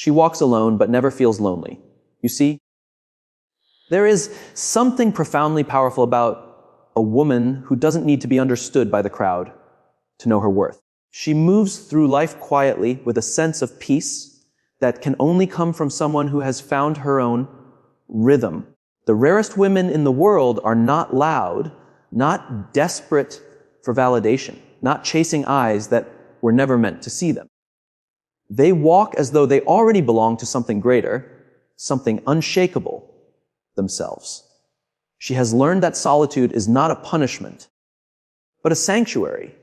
She walks alone but never feels lonely. You see? There is something profoundly powerful about a woman who doesn't need to be understood by the crowd to know her worth. She moves through life quietly with a sense of peace that can only come from someone who has found her own rhythm. The rarest women in the world are not loud, not desperate for validation, not chasing eyes that were never meant to see them. They walk as though they already belong to something greater, something unshakable, themselves. She has learned that solitude is not a punishment, but a sanctuary.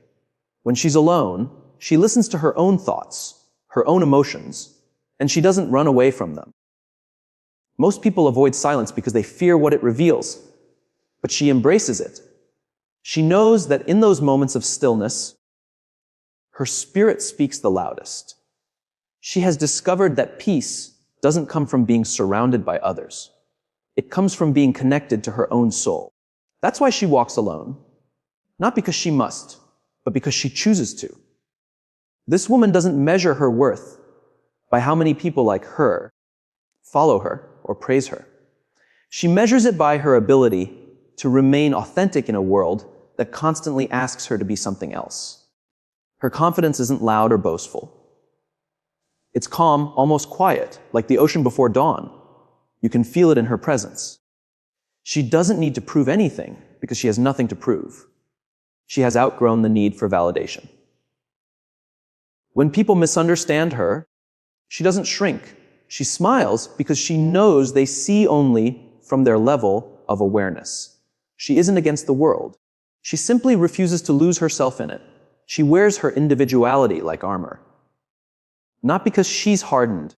When she's alone, she listens to her own thoughts, her own emotions, and she doesn't run away from them. Most people avoid silence because they fear what it reveals, but she embraces it. She knows that in those moments of stillness, her spirit speaks the loudest. She has discovered that peace doesn't come from being surrounded by others. It comes from being connected to her own soul. That's why she walks alone, not because she must, but because she chooses to. This woman doesn't measure her worth by how many people like her follow her or praise her. She measures it by her ability to remain authentic in a world that constantly asks her to be something else. Her confidence isn't loud or boastful. It's calm, almost quiet, like the ocean before dawn. You can feel it in her presence. She doesn't need to prove anything because she has nothing to prove. She has outgrown the need for validation. When people misunderstand her, she doesn't shrink. She smiles because she knows they see only from their level of awareness. She isn't against the world. She simply refuses to lose herself in it. She wears her individuality like armor. Not because she's hardened,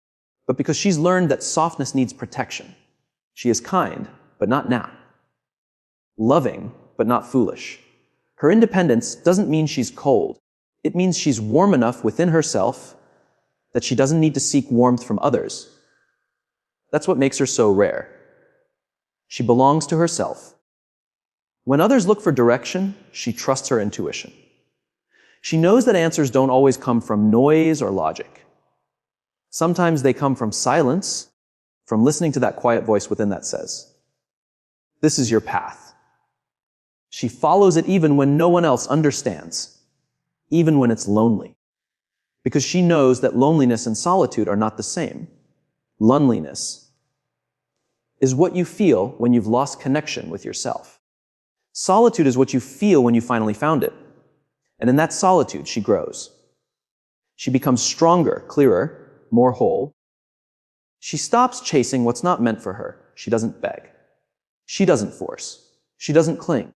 but because she's learned that softness needs protection. She is kind, but not now. Loving, but not foolish. Her independence doesn't mean she's cold. It means she's warm enough within herself that she doesn't need to seek warmth from others. That's what makes her so rare. She belongs to herself. When others look for direction, she trusts her intuition. She knows that answers don't always come from noise or logic. Sometimes they come from silence, from listening to that quiet voice within that says, "This is your path." She follows it even when no one else understands, even when it's lonely, because she knows that loneliness and solitude are not the same. Loneliness is what you feel when you've lost connection with yourself. Solitude is what you feel when you finally found it. And in that solitude, she grows. She becomes stronger, clearer, more whole. She stops chasing what's not meant for her. She doesn't beg. She doesn't force. She doesn't cling.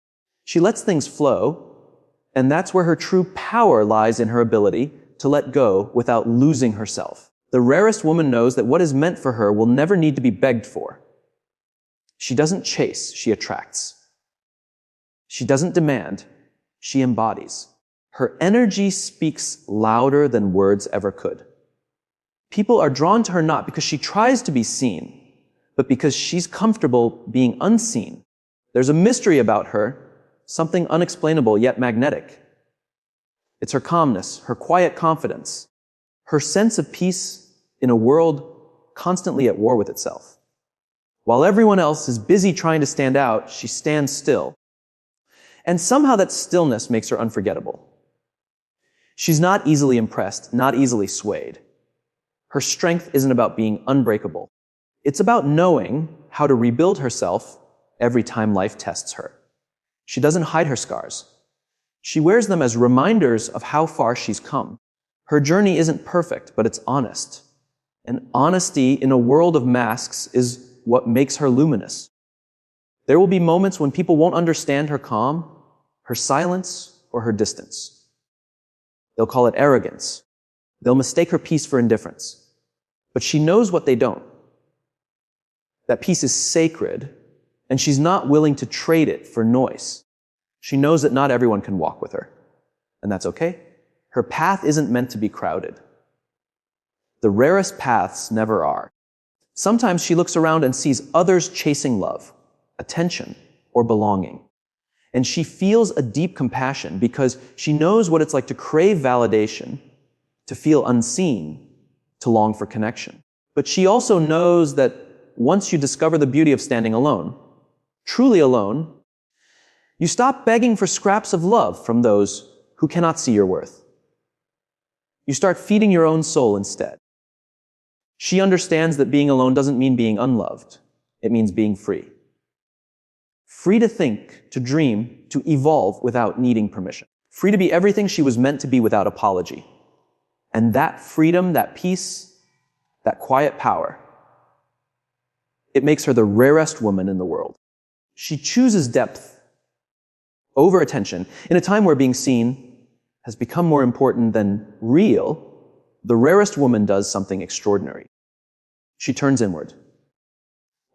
She lets things flow, and that's where her true power lies, in her ability to let go without losing herself. The rarest woman knows that what is meant for her will never need to be begged for. She doesn't chase, she attracts. She doesn't demand, she embodies. Her energy speaks louder than words ever could. People are drawn to her not because she tries to be seen, but because she's comfortable being unseen. There's a mystery about her, something unexplainable yet magnetic. It's her calmness, her quiet confidence, her sense of peace in a world constantly at war with itself. While everyone else is busy trying to stand out, she stands still. And somehow that stillness makes her unforgettable. She's not easily impressed, not easily swayed. Her strength isn't about being unbreakable. It's about knowing how to rebuild herself every time life tests her. She doesn't hide her scars. She wears them as reminders of how far she's come. Her journey isn't perfect, but it's honest. And honesty in a world of masks is what makes her luminous. There will be moments when people won't understand her calm, her silence, or her distance. They'll call it arrogance. They'll mistake her peace for indifference. But she knows what they don't. That peace is sacred, and she's not willing to trade it for noise. She knows that not everyone can walk with her, and that's okay. Her path isn't meant to be crowded. The rarest paths never are. Sometimes she looks around and sees others chasing love, attention, or belonging. And she feels a deep compassion because she knows what it's like to crave validation, to feel unseen, to long for connection. But she also knows that once you discover the beauty of standing alone, truly alone, you stop begging for scraps of love from those who cannot see your worth. You start feeding your own soul instead. She understands that being alone doesn't mean being unloved. It means being free. Free to think, to dream, to evolve without needing permission. Free to be everything she was meant to be without apology. And that freedom, that peace, that quiet power, it makes her the rarest woman in the world. She chooses depth over attention. In a time where being seen has become more important than real, the rarest woman does something extraordinary. She turns inward.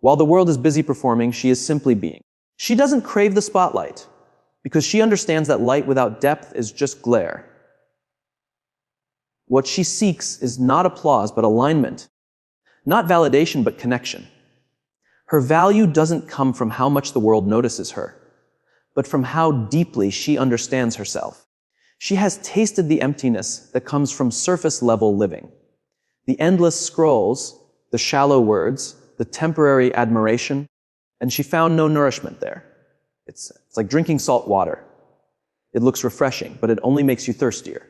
While the world is busy performing, she is simply being. She doesn't crave the spotlight because she understands that light without depth is just glare. What she seeks is not applause, but alignment. Not validation, but connection. Her value doesn't come from how much the world notices her, but from how deeply she understands herself. She has tasted the emptiness that comes from surface-level living. The endless scrolls, the shallow words, the temporary admiration, and she found no nourishment there. It's like drinking salt water. It looks refreshing, but it only makes you thirstier.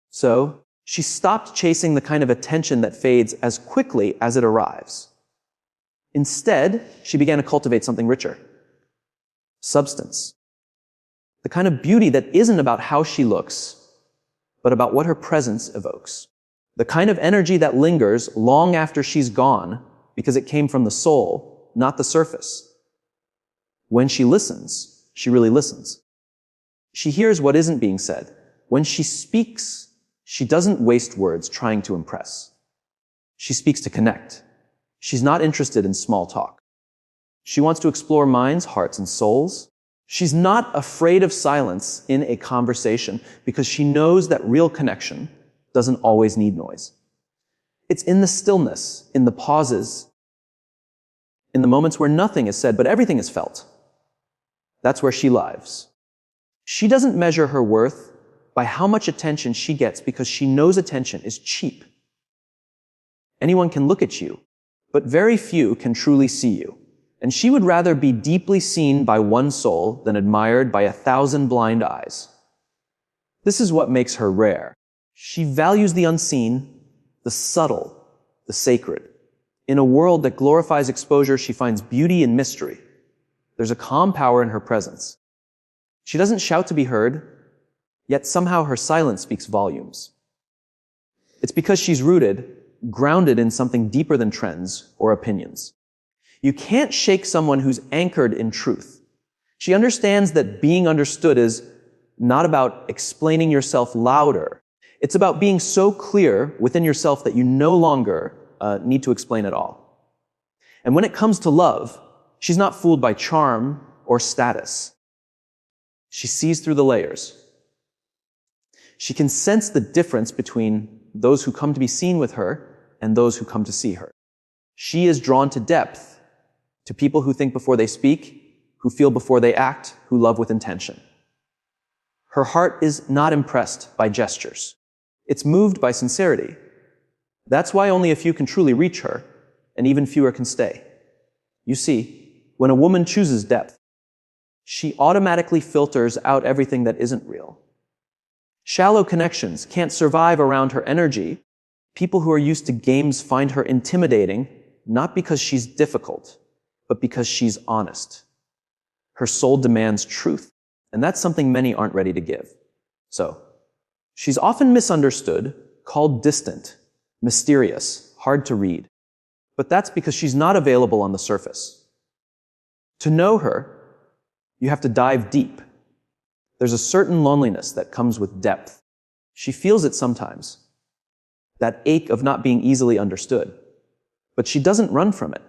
So, she stopped chasing the kind of attention that fades as quickly as it arrives. Instead, she began to cultivate something richer. Substance. The kind of beauty that isn't about how she looks, but about what her presence evokes. The kind of energy that lingers long after she's gone because it came from the soul, not the surface. When she listens, she really listens. She hears what isn't being said. When she speaks, she doesn't waste words trying to impress. She speaks to connect. She's not interested in small talk. She wants to explore minds, hearts, and souls. She's not afraid of silence in a conversation because she knows that real connection doesn't always need noise. It's in the stillness, in the pauses, in the moments where nothing is said but everything is felt. That's where she lives. She doesn't measure her worth by how much attention she gets because she knows attention is cheap. Anyone can look at you, but very few can truly see you. And she would rather be deeply seen by one soul than admired by 1,000 blind eyes. This is what makes her rare. She values the unseen, the subtle, the sacred. In a world that glorifies exposure, she finds beauty in mystery. There's a calm power in her presence. She doesn't shout to be heard, yet somehow her silence speaks volumes. It's because she's rooted, grounded in something deeper than trends or opinions. You can't shake someone who's anchored in truth. She understands that being understood is not about explaining yourself louder. It's about being so clear within yourself that you no longer need to explain at all. And when it comes to love, she's not fooled by charm or status. She sees through the layers. She can sense the difference between those who come to be seen with her and those who come to see her. She is drawn to depth, to people who think before they speak, who feel before they act, who love with intention. Her heart is not impressed by gestures. It's moved by sincerity. That's why only a few can truly reach her, and even fewer can stay. You see, when a woman chooses depth, she automatically filters out everything that isn't real. Shallow connections can't survive around her energy. People who are used to games find her intimidating, not because she's difficult, but because she's honest. Her soul demands truth, and that's something many aren't ready to give. So, she's often misunderstood, called distant, mysterious, hard to read. But that's because she's not available on the surface. To know her, you have to dive deep. There's a certain loneliness that comes with depth. She feels it sometimes, that ache of not being easily understood. But she doesn't run from it.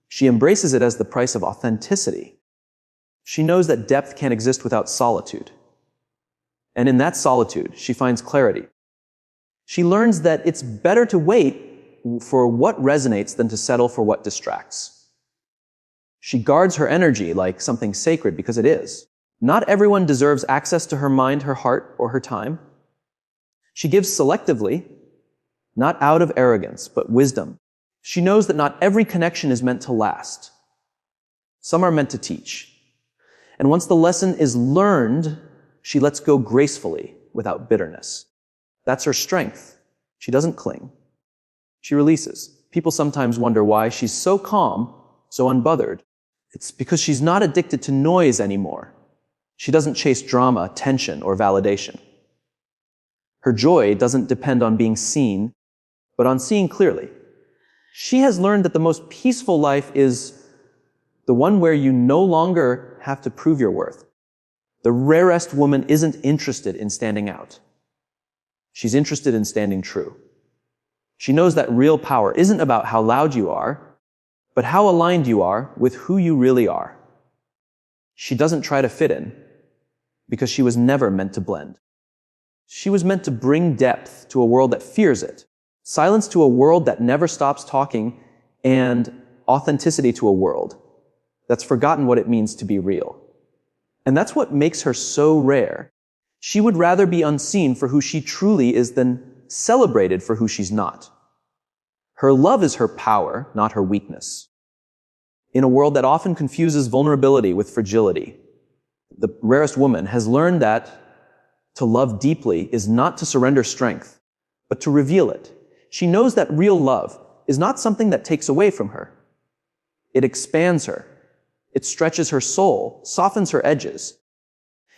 She embraces it as the price of authenticity. She knows that depth can't exist without solitude. And in that solitude, she finds clarity. She learns that it's better to wait for what resonates than to settle for what distracts. She guards her energy like something sacred because it is. Not everyone deserves access to her mind, her heart, or her time. She gives selectively, not out of arrogance, but wisdom. She knows that not every connection is meant to last. Some are meant to teach. And once the lesson is learned, she lets go gracefully, without bitterness. That's her strength. She doesn't cling. She releases. People sometimes wonder why she's so calm, so unbothered. It's because she's not addicted to noise anymore. She doesn't chase drama, tension, or validation. Her joy doesn't depend on being seen, but on seeing clearly. She has learned that the most peaceful life is the one where you no longer have to prove your worth. The rarest woman isn't interested in standing out. She's interested in standing true. She knows that real power isn't about how loud you are, but how aligned you are with who you really are. She doesn't try to fit in, because she was never meant to blend. She was meant to bring depth to a world that fears it, silence to a world that never stops talking, and authenticity to a world that's forgotten what it means to be real. And that's what makes her so rare. She would rather be unseen for who she truly is than celebrated for who she's not. Her love is her power, not her weakness. In a world that often confuses vulnerability with fragility, the rarest woman has learned that to love deeply is not to surrender strength, but to reveal it. She knows that real love is not something that takes away from her. It expands her. It stretches her soul, softens her edges,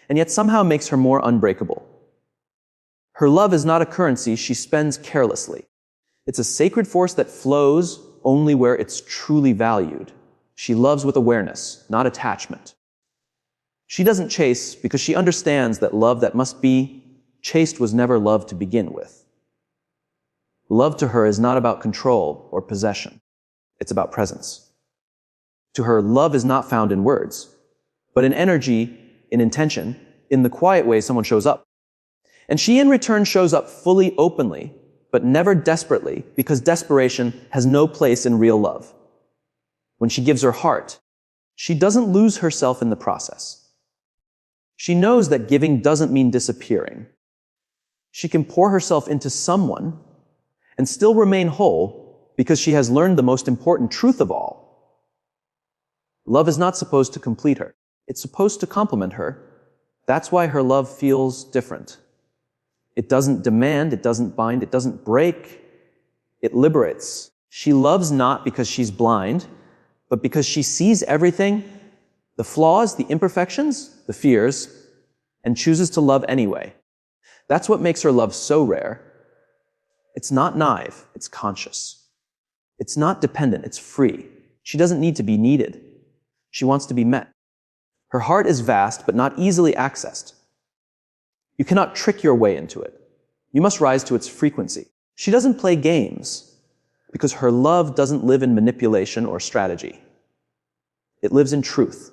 and yet somehow makes her more unbreakable. Her love is not a currency she spends carelessly. It's a sacred force that flows only where it's truly valued. She loves with awareness, not attachment. She doesn't chase because she understands that love that must be chased was never love to begin with. Love to her is not about control or possession. It's about presence. To her, love is not found in words, but in energy, in intention, in the quiet way someone shows up. And she in return shows up fully, openly, but never desperately, because desperation has no place in real love. When she gives her heart, she doesn't lose herself in the process. She knows that giving doesn't mean disappearing. She can pour herself into someone and still remain whole because she has learned the most important truth of all. Love is not supposed to complete her. It's supposed to complement her. That's why her love feels different. It doesn't demand, it doesn't bind, it doesn't break. It liberates. She loves not because she's blind, but because she sees everything, the flaws, the imperfections, the fears, and chooses to love anyway. That's what makes her love so rare. It's not naive, it's conscious. It's not dependent, it's free. She doesn't need to be needed. She wants to be met. Her heart is vast, but not easily accessed. You cannot trick your way into it. You must rise to its frequency. She doesn't play games because her love doesn't live in manipulation or strategy. It lives in truth.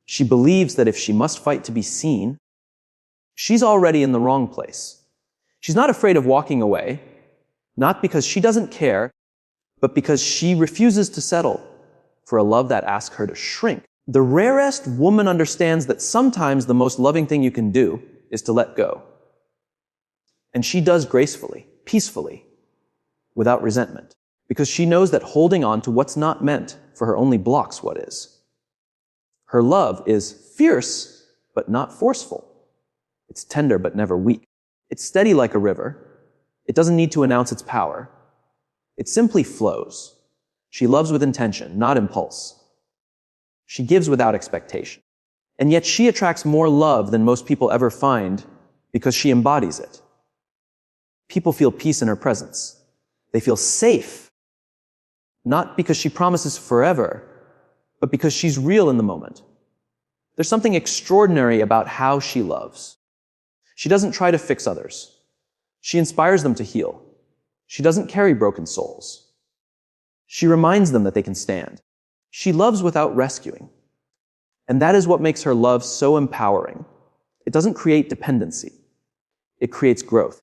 She believes that if she must fight to be seen, she's already in the wrong place. She's not afraid of walking away, not because she doesn't care, but because she refuses to settle for a love that asks her to shrink. The rarest woman understands that sometimes the most loving thing you can do is to let go. And she does gracefully, peacefully, without resentment, because she knows that holding on to what's not meant for her only blocks what is. Her love is fierce, but not forceful. It's tender, but never weak. It's steady like a river. It doesn't need to announce its power. It simply flows. She loves with intention, not impulse. She gives without expectation. And yet she attracts more love than most people ever find because she embodies it. People feel peace in her presence. They feel safe, not because she promises forever, but because she's real in the moment. There's something extraordinary about how she loves. She doesn't try to fix others. She inspires them to heal. She doesn't carry broken souls. She reminds them that they can stand. She loves without rescuing. And that is what makes her love so empowering. It doesn't create dependency. It creates growth.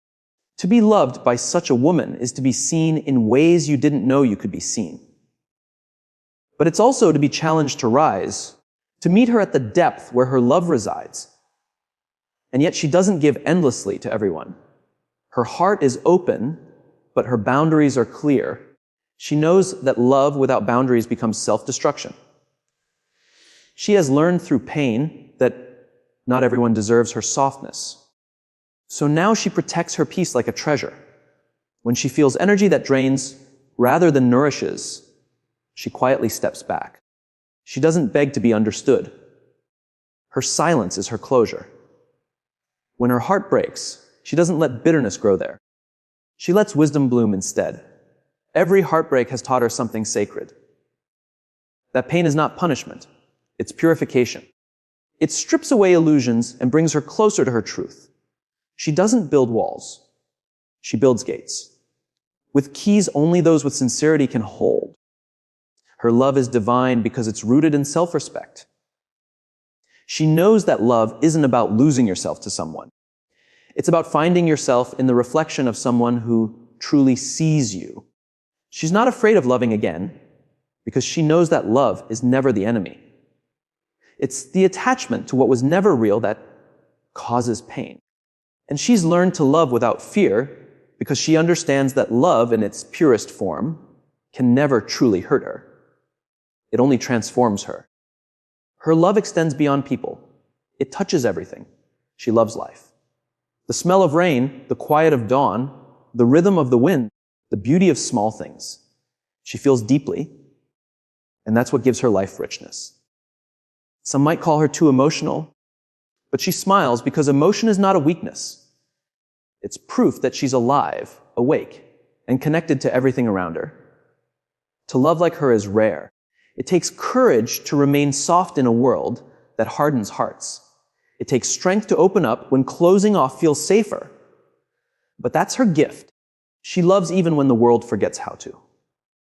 To be loved by such a woman is to be seen in ways you didn't know you could be seen. But it's also to be challenged to rise, to meet her at the depth where her love resides. And yet she doesn't give endlessly to everyone. Her heart is open, but her boundaries are clear. She knows that love without boundaries becomes self-destruction. She has learned through pain that not everyone deserves her softness. So now she protects her peace like a treasure. When she feels energy that drains rather than nourishes, she quietly steps back. She doesn't beg to be understood. Her silence is her closure. When her heart breaks, she doesn't let bitterness grow there. She lets wisdom bloom instead. Every heartbreak has taught her something sacred. That pain is not punishment. It's purification. It strips away illusions and brings her closer to her truth. She doesn't build walls. She builds gates. With keys only those with sincerity can hold. Her love is divine because it's rooted in self-respect. She knows that love isn't about losing yourself to someone. It's about finding yourself in the reflection of someone who truly sees you. She's not afraid of loving again because she knows that love is never the enemy. It's the attachment to what was never real that causes pain. And she's learned to love without fear because she understands that love in its purest form can never truly hurt her. It only transforms her. Her love extends beyond people. It touches everything. She loves life. The smell of rain, the quiet of dawn, the rhythm of the wind, the beauty of small things. She feels deeply, and that's what gives her life richness. Some might call her too emotional, but she smiles because emotion is not a weakness. It's proof that she's alive, awake, and connected to everything around her. To love like her is rare. It takes courage to remain soft in a world that hardens hearts. It takes strength to open up when closing off feels safer. But that's her gift. She loves even when the world forgets how to.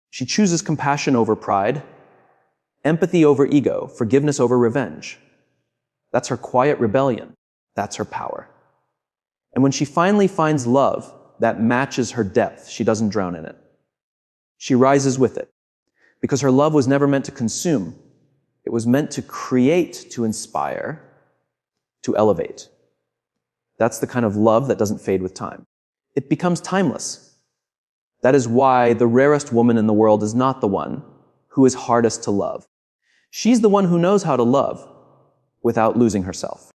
She chooses compassion over pride, empathy over ego, forgiveness over revenge. That's her quiet rebellion. That's her power. And when she finally finds love that matches her depth, she doesn't drown in it. She rises with it. Because her love was never meant to consume. It was meant to create, to inspire, to elevate. That's the kind of love that doesn't fade with time. It becomes timeless. That is why the rarest woman in the world is not the one who is hardest to love. She's the one who knows how to love without losing herself.